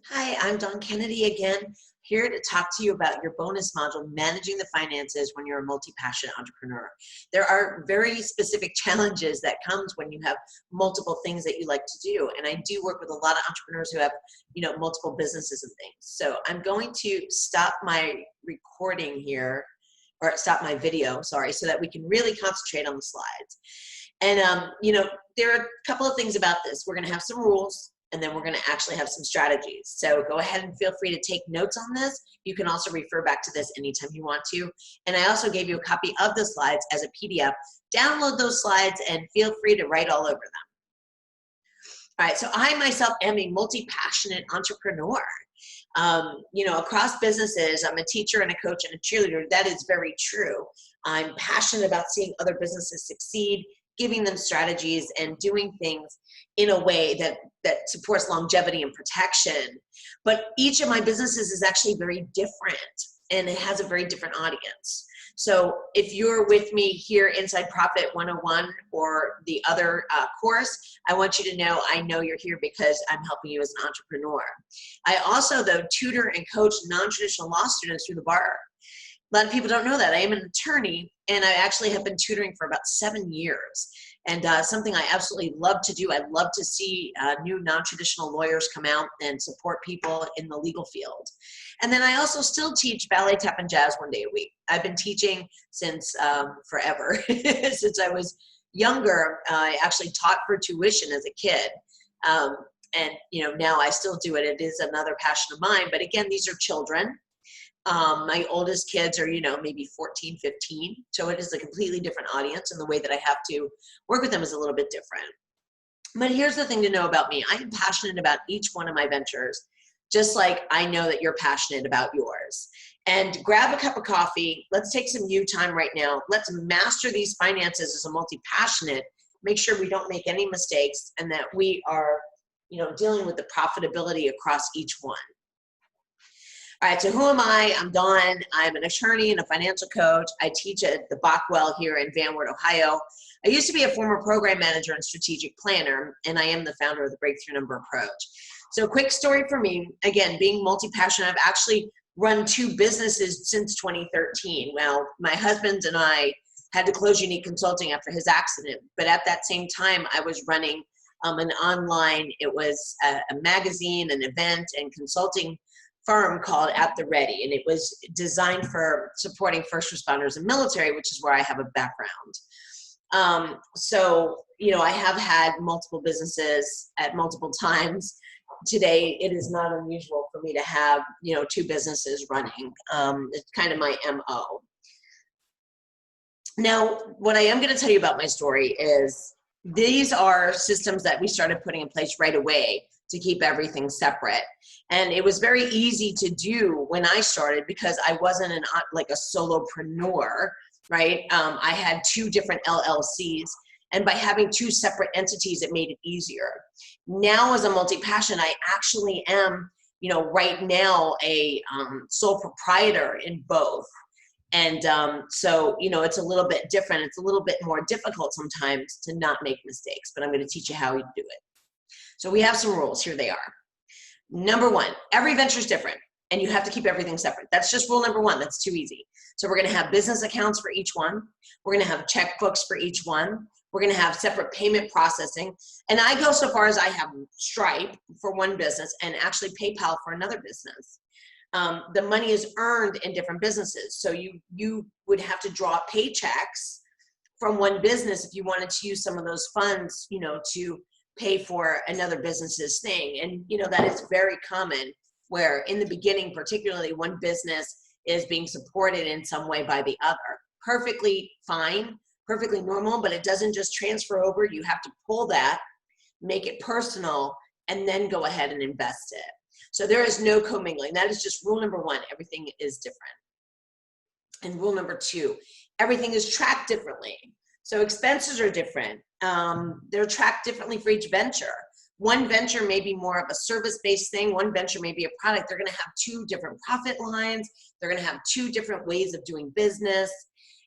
Hi, I'm Dawn Kennedy again, here to talk to you about your bonus module, Managing the Finances when you're a multi-passionate entrepreneur. There are very specific challenges that comes when you have multiple things that you like to do. And I do work with a lot of entrepreneurs who have, multiple businesses and things. So I'm going to stop my recording here, or stop my video, sorry, so that we can really concentrate on the slides. And, there are a couple of things about this. We're going to have some rules, and then we're going to actually have some strategies. So go ahead and feel free to take notes on this. You can also refer back to this anytime you want to. And I also gave you a copy of the slides as a PDF. Download those slides and feel free to write all over them. All right, so I myself am a multi-passionate entrepreneur. Across businesses, I'm a teacher and a coach and a cheerleader. That is very true. I'm passionate about seeing other businesses succeed, giving them strategies and doing things in a way that supports longevity and protection. But each of my businesses is actually very different, and it has a very different audience. So if you're with me here inside Profit 101 or the other course, I want you to know I know you're here because I'm helping you as an entrepreneur. I also, though, tutor and coach non-traditional law students through the bar. A lot of people don't know that. I am an attorney, and I actually have been tutoring for about 7 years. And something I absolutely love to do. I love to see new non-traditional lawyers come out and support people in the legal field. And then I also still teach ballet, tap, and jazz 1 day a week. I've been teaching since forever. Since I was younger, I actually taught for tuition as a kid. Now I still do it. It is another passion of mine. But again, these are children. My oldest kids are, maybe 14, 15. So it is a completely different audience, and the way that I have to work with them is a little bit different. But here's the thing to know about me. I am passionate about each one of my ventures, just like I know that you're passionate about yours. And grab a cup of coffee. Let's take some you time right now. Let's master these finances as a multi-passionate. Make sure we don't make any mistakes, and that we are, dealing with the profitability across each one. All right, so who am I? I'm Dawn. I'm an attorney and a financial coach. I teach at the Bockwell here in Van Wert, Ohio. I used to be a former program manager and strategic planner, and I am the founder of the Breakthrough Number Approach. So quick story for me, again, being multi-passionate, I've actually run 2 businesses since 2013. Well, my husband and I had to close Unique Consulting after his accident, but at that same time, I was running an online, it was a magazine, an event, and consulting firm called At the Ready, and it was designed for supporting first responders and military, which is where I have a background. I have had multiple businesses at multiple times. Today, it is not unusual for me to have, 2 businesses running. It's kind of my MO. Now, what I am going to tell you about my story is these are systems that we started putting in place right away to keep everything separate. And it was very easy to do when I started because I wasn't like a solopreneur, right? I had 2 different LLCs, and by having 2 separate entities, it made it easier. Now as a multi-passion, I actually am, right now a sole proprietor in both. And it's a little bit different. It's a little bit more difficult sometimes to not make mistakes, but I'm going to teach you how you do it. So we have some rules. Here they are. Number 1, every venture is different, and you have to keep everything separate. That's just rule number 1. That's too easy. So we're going to have business accounts for each one. We're going to have checkbooks for each one. We're going to have separate payment processing. And I go so far as I have Stripe for one business and actually PayPal for another business. The money is earned in different businesses. So you would have to draw paychecks from one business if you wanted to use some of those funds, to pay for another business's thing. And, that is very common where in the beginning, particularly one business is being supported in some way by the other. Perfectly fine, perfectly normal, but it doesn't just transfer over. You have to pull that, make it personal, and then go ahead and invest it. So there is no commingling. That is just rule number 1. Everything is different. And rule number 2, everything is tracked differently. So expenses are different. They're tracked differently for each venture. One venture may be more of a service-based thing. One venture may be a product. They're going to have 2 different profit lines. They're going to have 2 different ways of doing business.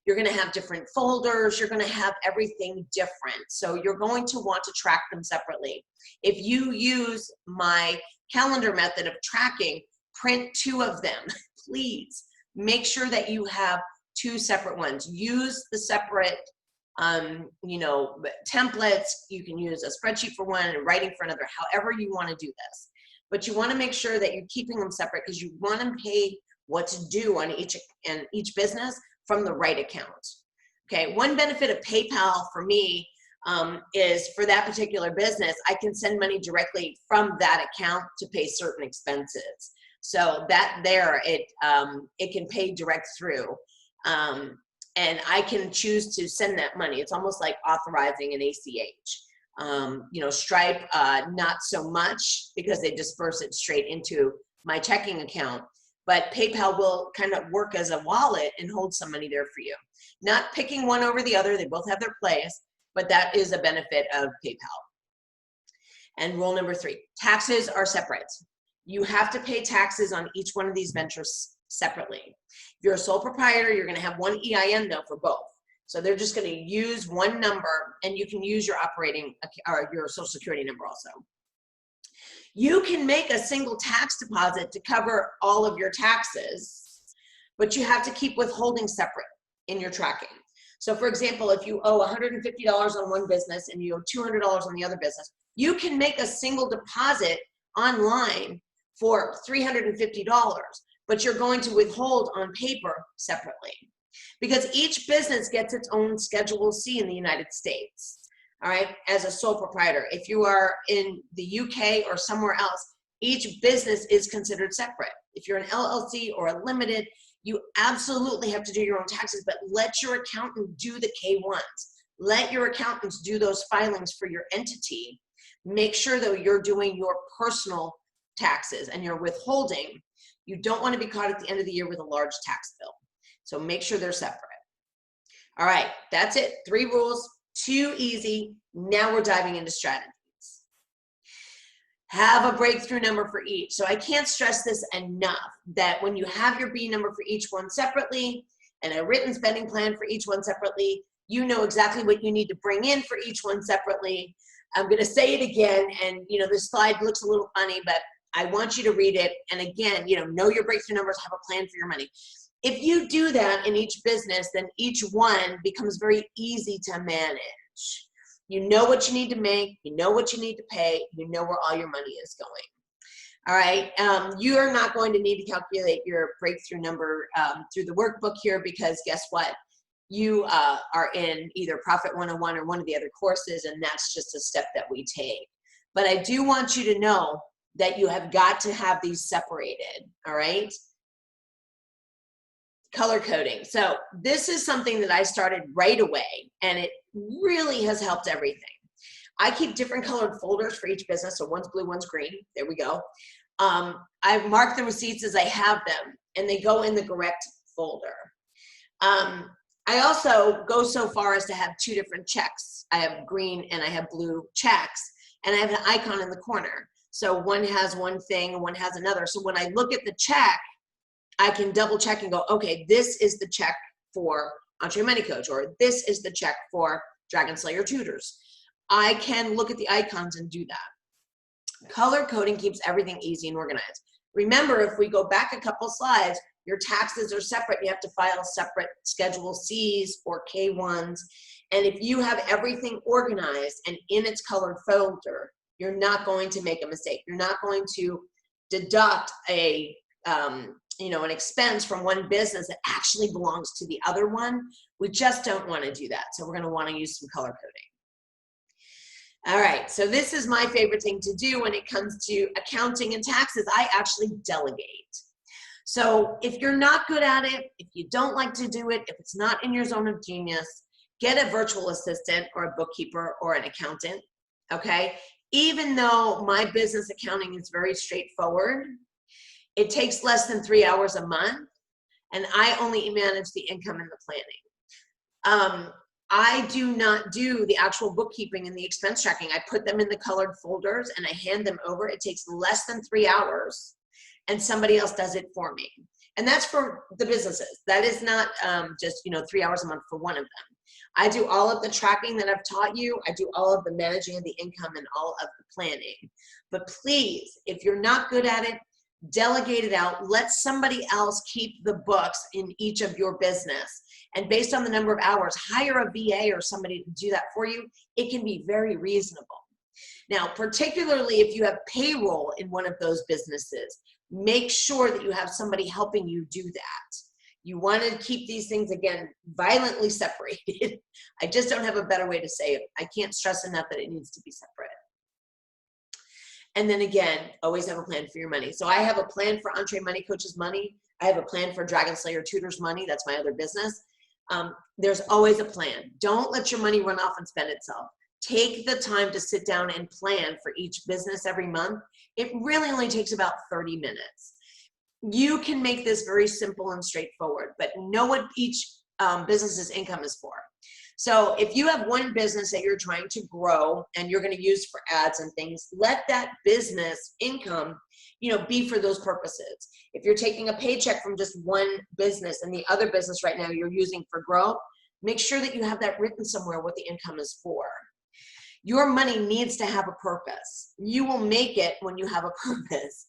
You're going to have different folders. You're going to have everything different. So you're going to want to track them separately. If you use my calendar method of tracking, print 2 of them. Please make sure that you have 2 separate ones. Use the separate you know, templates. You can use a spreadsheet for one and writing for another, however you want to do this. But you want to make sure that you're keeping them separate because you want to pay what to do on each business from the right account. Okay, one benefit of PayPal for me is for that particular business, I can send money directly from that account to pay certain expenses. So that there, it can pay direct through. And I can choose to send that money. It's almost like authorizing an ACH. You know, Stripe, not so much because they disperse it straight into my checking account. But PayPal will kind of work as a wallet and hold some money there for you. Not picking one over the other, they both have their place, but that is a benefit of PayPal. And rule number 3, taxes are separate. You have to pay taxes on each one of these ventures separately. If you're a sole proprietor, you're gonna have one EIN though for both. So they're just gonna use one number and you can use your operating or your social security number also. You can make a single tax deposit to cover all of your taxes, but you have to keep withholding separate in your tracking. So for example, if you owe $150 on one business and you owe $200 on the other business, you can make a single deposit online for $350, but you're going to withhold on paper separately because each business gets its own Schedule C in the United States. All right, as a sole proprietor. If you are in the UK or somewhere else, each business is considered separate. If you're an LLC or a limited, you absolutely have to do your own taxes, but let your accountant do the K-1s. Let your accountants do those filings for your entity. Make sure though you're doing your personal taxes and you're withholding. You don't want to be caught at the end of the year with a large tax bill. So make sure they're separate. All right, that's it. 3 rules. Too easy. Now we're diving into strategies. Have a breakthrough number for each. So I can't stress this enough that when you have your B number for each one separately and a written spending plan for each one separately, you know exactly what you need to bring in for each one separately. I'm going to say it again, and you know this slide looks a little funny, but I want you to read it. And again, you know your breakthrough numbers, have a plan for your money. If you do that in each business, then each one becomes very easy to manage. You know what you need to make, you know what you need to pay, you know where all your money is going. All right, you are not going to need to calculate your breakthrough number through the workbook here because guess what? You are in either Profit 101 or one of the other courses, and that's just a step that we take. But I do want you to know that you have got to have these separated, all right? Color coding. So this is something that I started right away, and it really has helped everything. I keep different colored folders for each business. So one's blue, one's green. There we go. I've marked the receipts as I have them, and they go in the correct folder. I also go so far as to have 2 different checks. I have green and I have blue checks, and I have an icon in the corner. So one has one thing and one has another. So when I look at the check, I can double check and go, okay, this is the check for Entre Money Coach, or this is the check for Dragon Slayer Tutors. I can look at the icons and do that. Color coding keeps everything easy and organized. Remember, if we go back a couple slides, your taxes are separate. You have to file separate Schedule Cs or K-1s. And if you have everything organized and in its colored folder, you're not going to make a mistake. You're not going to deduct a an expense from one business that actually belongs to the other one. We just don't want to do that. So we're going to want to use some color coding. All right, so this is my favorite thing to do when it comes to accounting and taxes. I actually delegate. So if you're not good at it, if you don't like to do it, if it's not in your zone of genius, get a virtual assistant or a bookkeeper or an accountant, okay? Even though my business accounting is very straightforward, it takes less than 3 hours a month, and I only manage the income and the planning. I do not do the actual bookkeeping and the expense tracking. I put them in the colored folders and I hand them over. It takes less than 3 hours, and somebody else does it for me. And that's for the businesses. That is not just 3 hours a month for one of them. I do all of the tracking that I've taught you. I do all of the managing of the income and all of the planning. But please, if you're not good at it, delegate it out. Let somebody else keep the books in each of your business. And based on the number of hours, hire a VA or somebody to do that for you. It can be very reasonable. Now, particularly if you have payroll in one of those businesses, make sure that you have somebody helping you do that. You want to keep these things, again, violently separated. I just don't have a better way to say it. I can't stress enough that it needs to be separate. And then again, always have a plan for your money. So I have a plan for EntreMoney Coach's money. I have a plan for Dragon Slayer Tutors money. That's my other business. There's always a plan. Don't let your money run off and spend itself. Take the time to sit down and plan for each business every month. It really only takes about 30 minutes. You can make this very simple and straightforward, but know what each business's income is for. So if you have one business that you're trying to grow and you're going to use for ads and things, let that business income, be for those purposes. If you're taking a paycheck from just one business and the other business right now you're using for growth, make sure that you have that written somewhere what the income is for. Your money needs to have a purpose. You will make it when you have a purpose.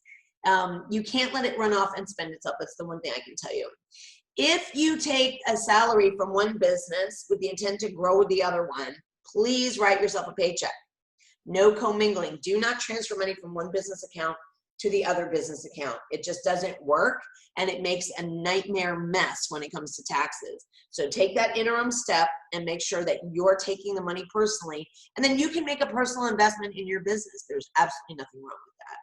You can't let it run off and spend itself. That's the one thing I can tell you. If you take a salary from one business with the intent to grow with the other one, please write yourself a paycheck. No commingling. Do not transfer money from one business account to the other business account. It just doesn't work, and it makes a nightmare mess when it comes to taxes. So take that interim step and make sure that you're taking the money personally, and then you can make a personal investment in your business. There's absolutely nothing wrong with that.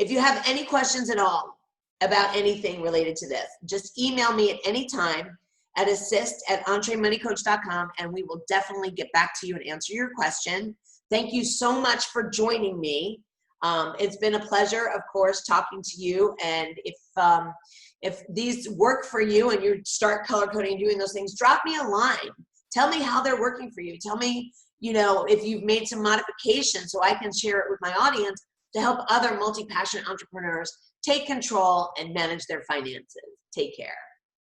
If you have any questions at all about anything related to this, just email me at any time at assist@entremoneycoach.com, and we will definitely get back to you and answer your question. Thank you so much for joining me. It's been a pleasure, of course, talking to you. And if these work for you and you start color coding and doing those things, drop me a line. Tell me how they're working for you. Tell me, if you've made some modifications so I can share it with my audience to help other multi-passionate entrepreneurs take control and manage their finances. Take care.